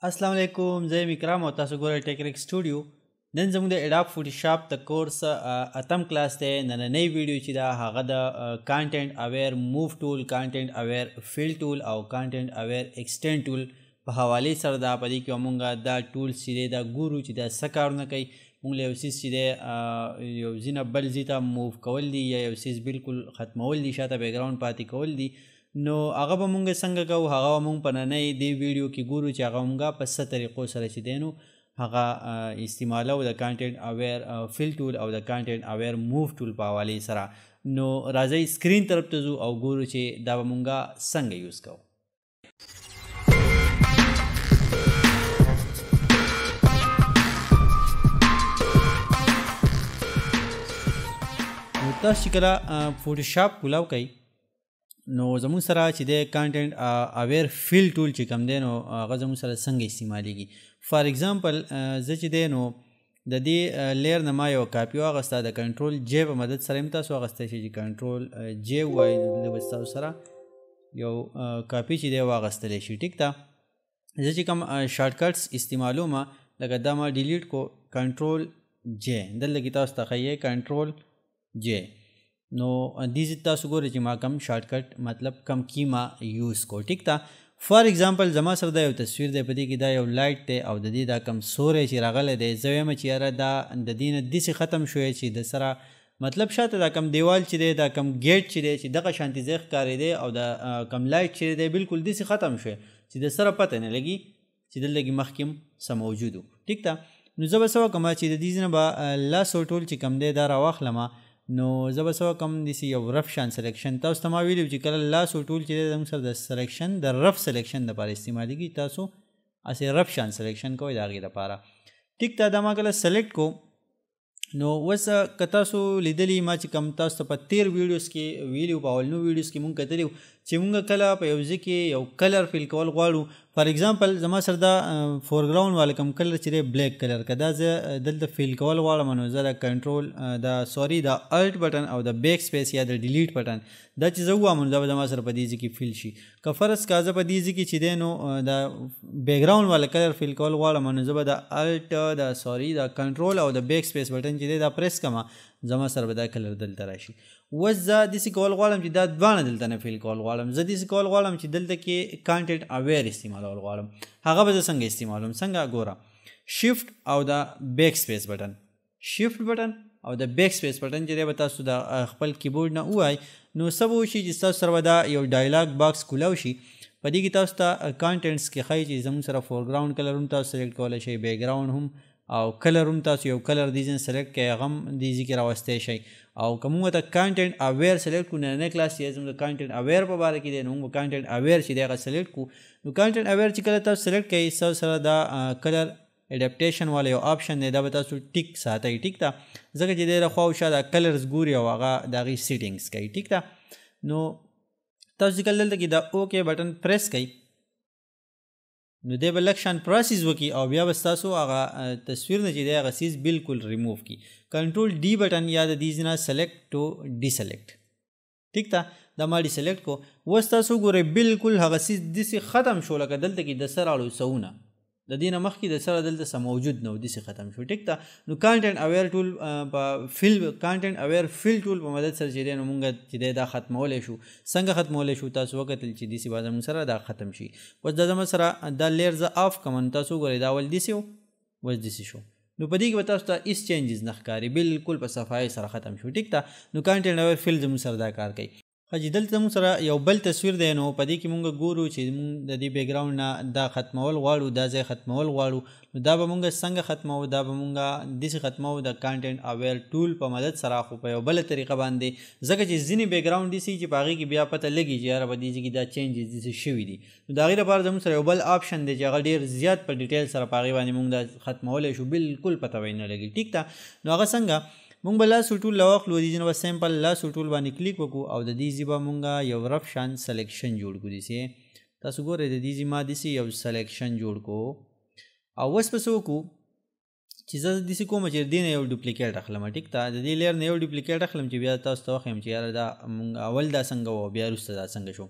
السلام علیکم، زه یم اکرام او تاسو ګورئ ټیکنیک سټوډیو. نن زموږ د اډاب فوټوشاپ د کورس اتم کلاس دی. نننۍ ویډیو چې ده هغه د کانټینټ اویر موو ټول، کانټینټ اویر فیل ټول او کانټینټ اویر ایکسټینډ ټول په حوالې سره ده. په دې کې موږ دا ټولز چې دی دا ګورو چې دا څه کارونه کوي. موږ له یو څیز چې دی یو ځای نه بل ځای ته موو کول دي یا یو څیز بالکل ختمول دي، شاته بیکګراوند پاتې کول دي. نو هغه به مونږ څنګه کوو، هغه به مونږ په نننۍ دې ویډیو کې ګورو چې هغه مونږ په څه طریقو سره چې دی نو هغه استعمالو د کانټینټ اویر فیل ټول او د کانټینټ اویر موو ټول په حوالې سره. نو راځئ سکرین طرف ته ځو او ګورو چې دا به مونږ څنګه یوز کوو. نو تاسو چې کله فوټوشاپ کولاو کوئ نو زموږ سره چې دی کانټینټ اویر فیل ټول چې کوم دی نو هغه زموږ سره څنګه استعمالیږي. فار ایگزامپل زه چې دی نو د دې لیر نه ما یو کاپي واخیسته، د کنټرول جے په مدد سره هم تاسو واخیستی شئ چې کنټرول جے ووایي نو به ستاسو سره یو کاپي چې دی واخیستلی شي. ټیک ده، زه چې کوم شارټ کټس استعمالوم لکه دا ما ډیلیټ کو کنټرول جے، دلته کې تاسو ته ښیي کنټرول جے. نو دې تاسو ګورئ چې ما کم شارټ کټ مطلب کم کی ما یوز کو. ټیک ده، فار ایگزامپل زما سره دا یو تصویر دی، په دې کې دا یو لایټ دی او د دې دا کم سوری چې راغلی دی، زه وایم چې یاره دا د دې نه داسې ختم شوی چې د سره مطلب شاته دا کم دیوال چې دی، دا کم ګیټ چې دی چې دغه شانتې ځای ښکارېدی او دا کم لایټ چې دی بالکل داسې ختم شوی چې د سره پته نه لګي چې دلته کې مخکې هم څه موجود و. ټیک ده، نو زه به څه وکړم چې د دې نه به لاس ټول چې کم دی دا راواخلم. نو زه به څه وکړم داسې یو رف شان سلیکشن، تاسو ته ما ویلي چې کله لاس او ټول چې دی زموږ سره د سلیکشن د رف سلیکشن دپاره استعمالیږي، تاسو هسې رف شان سلیکشن کوئ د هغې دپاره. ټیک ده، دا ما کله سلیکټ کو نو اوس که تاسو لیدلی ما چې کوم تاسو ته په تیر ویډیوز کې ویلي په اولنو ویډیوز کې مونږ کتلي چې مونږ کله په یو ځای کې یو کلر فیل کول غواړو. فار ایگزامپل زما سره دا فورګراوند والا کوم کلر چې دی بلیک کلر که دا زه دلته فیل کول غواړم نو زه د کنټرول د الټ بټن او د بیک سپیس یا د ډیلیټ بټن دا چې زه ووهم نو دا به زما سره په دې ځای کې فیل شي. که فرض که زه په دې ځای کې چې دی نو د بیکګراوند والا کلر فیل کول غواړم نو زه به د الټ د کنټرول او د بیک سپیس بټن چې دی دا پریس کړم، زما سره به دا کلر دلته راشي. اوس زه داسې کول غواړم چې دا دواړه دلته نه فیل کول غواړم، زه داسې کول غواړم چې دلته کې کانټینټ اویر استعمالول غواړم. هغه به زه څنګه استعمالوم؟ څنګه ګوره، شیفټ او د بیک سپیس بټن، شیفټ بټن او د بیک سپیس بټن چې دی به تاسو د خپل کیبورډ نه ووایئ نو څه به وشي چې ستاسو سره به دا یو ډایلاګ باکس کولاو شي. په دې کې تاسو ته کانټینټس کې ښایي چې زموږ سره فورګراوند کلر هم تاسو سلیکټ کولی شئ، بیکګراوند هم او کلر هم تاسو یو کلر دې ځین سلیکټ کړئ هغه هم دې ځای کې راوستی شئ. او که موږ ته کانټینټ اویر سلیکټ کړو، نننی کلاس چې زموږ د کانټینټ اویر په باره کې دی نو موږ کانټینټ اویر چې دی هغه سلیکټ کړو. نو کانټینټ اویر چې کله تاسو سلیکټ کړئ ستاسو سره دا کلر اډپټیشن والا یو آپشن دی، دا به تاسو ټیک ساتئ. ټیک ده، ځکه چې دی خوا او شا دا کلرز ګوري او هغه د هغې سیټینګز کوي. ټیک ده، نو تاسو چې کله دلته کې دا اوکې بټن پریس کوئ نو دی به لږ شان پروسیس وکړي او بیا به ستاسو هغه تصویر نه چې دی هغه څیز بالکل ریموو کړي. کنټرول ډي بټن یا د دې نه سلیکټ ټو ډي سلیکټ. ټیک ده، دا ما ډي سلیکټ کو. اوس تاسو ګورئ بالکل هغه څیز داسې ختم شو لکه دلته کې د سر اړو سونه د دې نه مخکې د سره دلته څه موجود نه و، داسې ختم شو. ټیک ده، نو کانټینټ اویر ټول په کانټینټ اویر فیل ټول په مدد سره چې دی نو مونږ چې دی دا ختمولی شو. څنګه ختمولی شو؟ تاسو وکتل چې داسې به زموږ سره دا ختم شي. اوس دا زما سره دا لیر زه آف کړم نو تاسو وګورئ دا اول داسې و اوس داسې شو. نو په دې کې به تاسو ته هېڅ چینجز نه ښکاري، بالکل په صفایي سره ختم شو. ټیک ده، نو کانټینټ اویر فیل زموږ سره دا کار کوي. چې دلته موږ سره یو بل تصویر دی نو په دې کې موږ ګورو چې موږ د دې بیکګراوند نه دا ختمول غواړو، دا ځای ختمول غواړو. نو دا به موږ څنګه ختمو؟ دا به موږ داسې ختمو د کانټینټ اویر ټول په مدد سره، خو په یو بله طریقه باندې، ځکه چې ځینې بیکګراوند داسې چې په هغې کې بیا پته لګي چې یاره په دې ځای کې دا چینجز داسې شوي دي. نو د هغې لپاره زموږ سره یو بل آپشن دی چې هغه ډېر زیات په ډیټیل سره په هغې باندې موږ دا ختمولی شو، بالکل پته به نه لګي. ټیک ده، نو هغه څنګه؟ مونږ به لاس ټول راواخلو، د دې نه به سمپل لاس ټول باندې کلیک وکړو او د دې ځای به مونږ یو رف شان سلیکشن جوړ کړو. داسې تاسو ګورئ د دې ځای ما داسې یو سلیکشن جوړ کړو او اوس به څه وکړو چې زه داسې کوم چې دې نه یو ډوپلیکیټ اخلم. ټیک ده، د دې لیر نه یو ډوپلیکیټ اخلم چې بیا تاسو ته وښیم چې یاره دا مونږ اول دا څنګه و بیا وروسته دا څنګه شو.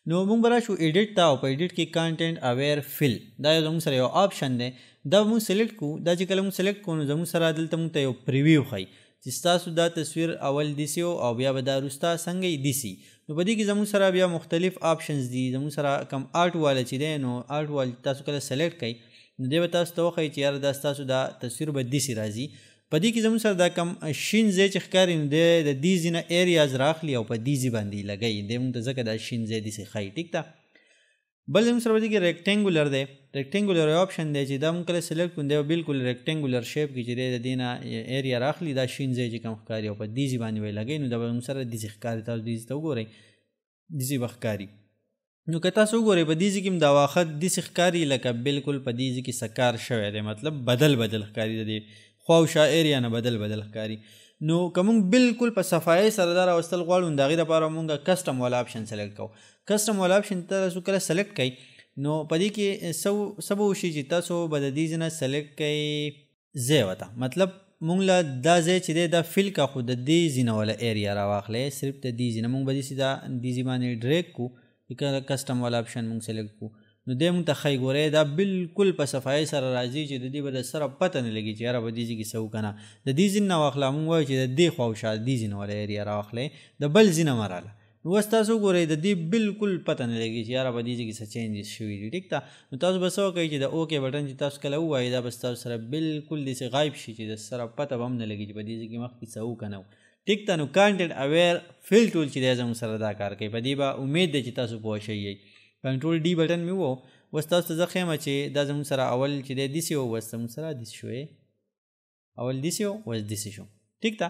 نو موږ به راشو ایډیټ ته او په ایډیټ کې کانټینټ اویر فل دا زموږ سره یو آپشن دی دا موږ سلیکټ کوو دا چې کله موږ سلیکټ کوو نو زموږ سره دلته موږ ته یو پریویو ښایي چې ستاسو دا تصویر اول دیسي او بیا به دا وروسته څنګه دیسي نو په دې کې زموږ سره بیا مختلف آپشنز دي زموږ سره کم آرټ والا چې دی نو آرټ وال تاسو کله سلیکټ کړئ نو دی به تاسو ته وښایي چې یاره دا ستاسو دا تصویر به دیسي راځي په دې کې زموږ سره دا کم شین ځای چې ښکاري نو دی د دې ځای نه ایریاز راخلي او په دې ځای باندې لګوي دی موږ ته ځکه دا شین ځای داسې ښایي ټیک ده بل زموږ سره په دې کې ریکټینګولر دی ریکټینګولر یو آپشن دی چې دا موږ کله سلیکټ کړو دی بالکل ریکټینګولر شیپ کې چې دی د دې نه ایریا راخلي دا شین ځای چې کوم ښکاري او په دې ځای باندې به لګوي نو دا به موږ سره داسې ښکاري تاسو دې ته وګورئ داسې به ښکاري نو که تاسو وګورئ په دې ځای کې هم دا واښه داسې ښکاري لکه بالکل په دې ځای کې سکار شوی دی مطلب بدل ښکاري د دې خوا او شا ایریا نه بدل ښکاري نو که موږ بالکل په صفایۍ سره دا راوستل غواړو نو د هغې دپاره موږ کسټم والا آپشن سلیکټ کوو کسټم والا آپشن تاسو کله سلیکټ کوئ نو په دې کې څه به وشي چې تاسو به د دې ځای نه سلیکټ کوئ ځای ورته مطلب موږ له دا ځای چې دی دا فیل کا خو د دې ځای نه والا ایریا راواخلی صرف د دې ځای نه موږ به داسې دا دې ځای باندې ډریګ کړو که کسټم والا آپشن موږ سلیکټ کړو نو دی موږ ته ښایي ګورئ دا بالکل په صفایۍ سره راځي چې د دې به د سره پته نه لګي چې یاره به دې ځای کې څه وکړه نه د دې ځای نه واخله موږ وایو چې د دې خوا او شا دې ځای نه والا ایریا راواخلی د بل ځای نه مه راله نو اوس تاسو وګورئ د دې بالکل پته نه لګي چې یاره به دې ځای کې څه چینجز شوي دي ټیک ده نو تاسو به څه وکړئ چې د اوکې بټن چې تاسو کله ووایئ دا به ستاسو سره بالکل داسې غایب شي چې د سره پته به هم نه لګي چې په دې ځای کې مخکې څه وکړه نه ټیک ده نو کانټینټ اویر فیل ټول چې دی زموږ سره دا کار کوي په دې به امید دی چې تاسو پوه شئ کنټرول ډي بټن مې وو اوس تاسو ته زه ښیم چې دا زموږ سره اول چې دی داسې و اوس زموږ سره داسې شوی اول داسې و اوس داسې شو ټیک ده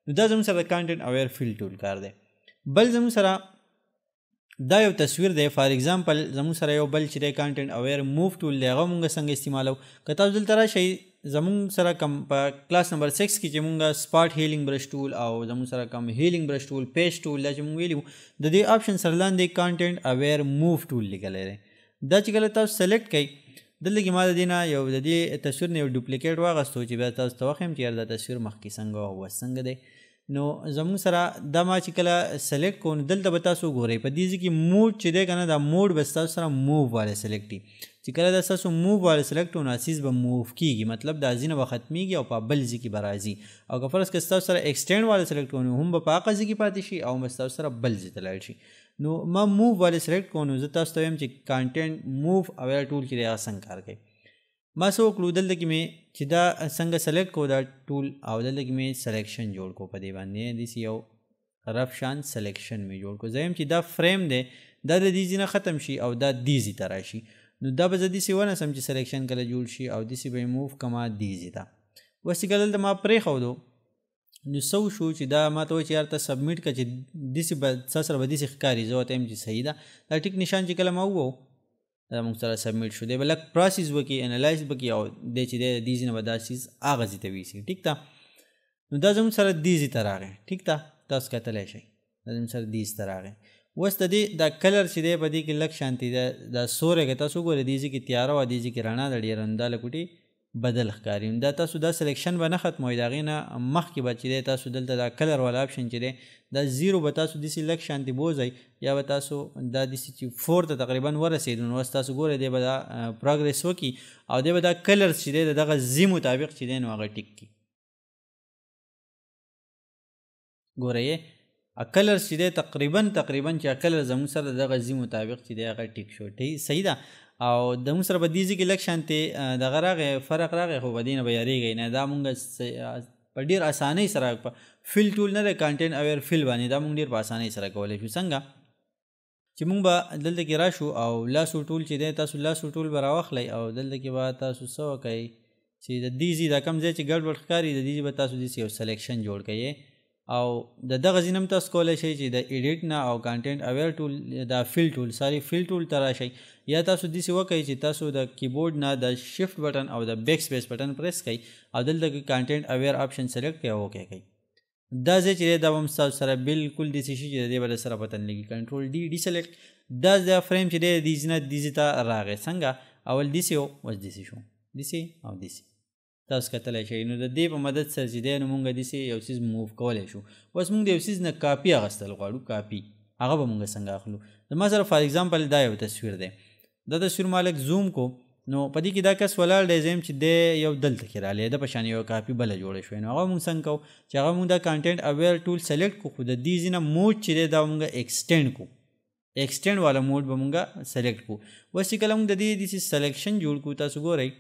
نو دا زموږ سره کانټینټ اویر فیل ټول کار دی بل زموږ سره دا یو تصویر دی فار ایگزامپل زموږ سره یو بل چې دی کانټینټ اویر موو ټول دی هغه مونږ څنګه استعمالو که تاسو دلته راشئ زموږ سره کم په کلاس نمبر 6 کې چې مونږ سپاټ هیلینګ برش ټول او زموږ سره کم هیلینګ برش ټول پیج ټول دا چې مونږ ویلو د دې آپشن سره لاندې کانټینټ اویر موو ټول لیکلی دی دا چې کله تاسو سلیکټ کړئ دلته کې ما د دې نه یو د دې تصویر نه یو ډوپلیکیټ واخیستو چې بیا تاسو ته وښیم چې یاره دا تصویر مخکې څنګه او اوس څنګه دی نو زموږ سره دا ما چې کله سلیکټ کوو نو دلته به تاسو وګورئ په دې ځای کې موډ چې دی که نه دا موډ به ستاسو سره موو والی سلیکټ وي چې کله دا ستاسو موو والی سلیکټ و نو اسیز به موو کېږي مطلب دا ځای نه به ختمیږي او په بل ځای کې به راځي او که فرض که ستاسو سره ایکسټینډ والی سلیکټ کوو نو هم به په هغه ځای کې پاتې شي او به ستاسو سره بل ځای ته لاړ شي نو ما موو والی سلیکټ کوو نو زه تاسو ته وایم چې کانټینټ موو اویر ټول چې دی هغه څنګه کار کوي ما څه وکړو دلته کې مې چې دا څنګه سلیکټ کو دا ټول او دلته کې مې سلیکشن جوړ کو په دې باندې داسې یو رف شان سلیکشن مې جوړ کو زه یم چې دا فریم دی دا د دې ځای نه ختم شي او دا دې ځای ته راشي نو دا به زه داسې ونیسم چې سلیکشن کله جوړ شي او داسې به یې موو کما دې ځای ته اوس چې کله دلته ما پرېښودو نو څه وشو چې دا ما ته وایي چې یار ته سبمیټ کړه چې داسې به ستا سره به داسې ښکاري زه ورته یم چې صحیح ده دا ټیک نشان چې کله ما ووو دا موږ سره سبمیټ شو دی به لږ پروسیس وکړي انالایز وکړي او دی چې دی د دې ځای نه به دا چیز هغه ځای ته ویسي ټیک ده نو دا زموږ سره دې ځای ته راغی ټیک ده تاسو کتلی شئ دا زموږ سره دې ځای ته راغی اوس د دې دا کلر چې دی په دې کې لږ شانتي دا سوری که تاسو وګورئ دې ځای کې تیاره وه دې ځای کې رڼا ده ډېره نو دا لکوټې بدل ښکاري دا تاسو دا سلیکشن به نه ختموئ د هغې نه مخکې به چې دی تاسو دلته دا کلر والا آپشن چې دی دا زیرو به تاسو داسې لږ شانتي بوځئ یا به تاسو دا داسې چې 4 ته تقریبا ورسېدو نو اوس تاسو ګورئ دی به دا پروګرس وکړي او دی به دا کلرز چې دی د دغه زی مطابق چې دی نو هغه ټیک کړي ګورئ کلرز چې دی تقریبا چې کلر زموږ سره د دغه زی مطابق چې دی هغه ټیک شو صحیح ده او د موږ سره به دې ځای کې لږ شانتې دغه راغی فرق راغی خو په دې نه به یارېږئ نه دا مونږ په ډېر اسانۍ سره فیل ټول نه دی کانټینټ اویر فیل باندې دا مونږ ډېر په اسانۍ سره کولی شو څنګه چې مونږ به دلته کې راشو او لاسو ټول چې دی تاسو لاسو ټول به راواخلئ او دلته کې به تاسو څه وکئ چې د دې ځای دا کوم ځای چې ګډوډ ښکاري د دې ځای به تاسو داسې یو سلیکشن جوړ کئ او د دغه ځای نه هم تاسو کولی شئ چې د ایډیټ نه او کانټینټ اویر ټول دا فیل ټول فیل ټول ته راشئ یا تاسو داسې وکئ چې تاسو د کیبورډ نه د شفټ بټن او د بیک سپیس بټن پریس کئ او دلته کې کانټینټ اویر آپشن سلیکټ کئ او اوکې کئ دا ځای چې دی دا به هم ستاسو سره بالکل داسې شي چې د دې به د سره پته نه لګي کنټرول ډي سلیکټ دا فریم چې دی د دې ځای نه دې ځای ته راغی څنګه اول داسې و اوس داسې شو داسې او داسې تاسو کتلی شئ نو د دې په مدد سره چې دی نو مونږ داسې یو څیز موو کولی شو اوس مونږ د یو څیز نه کاپي اخیستل غواړو کاپي هغه به مونږ څنګه اخلو. زما سره فار ایگزامپل دا یو تصویر دی، دا تصویر ما لږ زوم کو نو په دې کې دا کس ولاړ دی زم چې دی یو دلته کې رالی د په شان یو کاپي بله جوړه شوی. نو هغه مونږ څنګه کوو چې هغه مونږ دا کانټینټ اویر ټول سلیکټ کو، خو د دې ځینه موډ چې دی دا مونږ ایکسټینډ کو، ایکسټینډ والا موډ به مونږ سلیکټ کو. اوس چې کله مونږ د دې داسې سلیکشن جوړ کو، تاسو ګورئ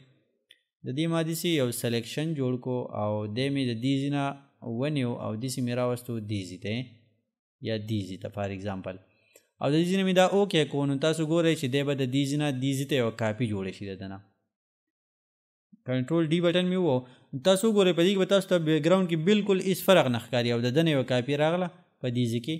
د دې ما داسې یو سلیکشن جوړ کو او دی مې د دې ځینه ونیو او داسې مې راوستو دې ځي ته یا دې ځي ته فار ایگزامپل، او د دې ځینه مې دا اوکې کو. نو تاسو ګورئ چې دی به د دې ځینه دې ځي ته یو کاپي جوړه شي د ده نه. کنټرول ډي بټن مې ووهو، تاسو ګورئ په دې کې به تاسو ته بیک ګراونډ کې بالکل هېڅ فرق نه ښکاري او د ده نه یو کاپي راغله په دې ځي کې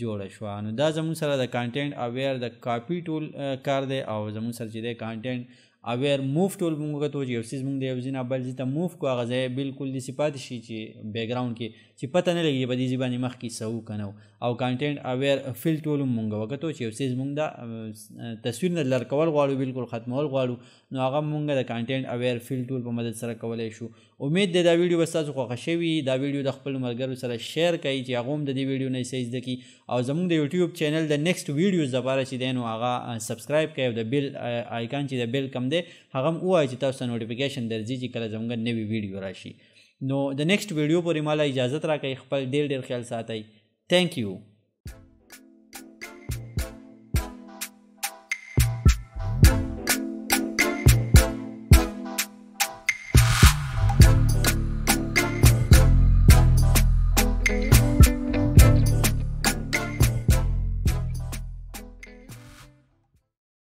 جوړه شوه. نو دا زموږ سره د کانټینټ اویر د کاپي ټول کار دی، او زموږ سره چې دی کانټینټ اویر موف ټول مونږ وکتو چې یو څیز مونږ د یو ځای نه بل ځای ته موف کړو، هغه ځای بالکل داسې پاتې شي چې بیک ګراونډ کې چې پته نه لګي په دې ځای باندې مخکې څه و که نه و. او کانټینټ اویر فیل ټول هم مونږ وکتو چې یو څیز مونږ د تصویر نه لر کول غواړو، بالکل ختمول غواړو، نو هغه مونږ د کانټینټ اویر فیل ټول په مدد سره کولی شو. امید دی دا ویډیو به ستاسو خوښه شوي، دا ویډیو د خپلو ملګرو سره شیر کړئ چې هغه هم د دې ویډیو نه څه زده کړي، او زموږ د یوټیوب چینل د نیکسټ ویډیوز لپاره چې دی نو هغه سبسکرایب کړئ او د بیل آیکن چې د بیل کم دی هغه هم ووایئ چې تاسو ته نوټیفیکیشن درځي چې کله زموږ نوي ویډیو راشي. نو د نیکسټ ویډیو پورې ماله اجازت راکړئ، خپل ډېر ډېر خیال ساتئ. تھینک یو.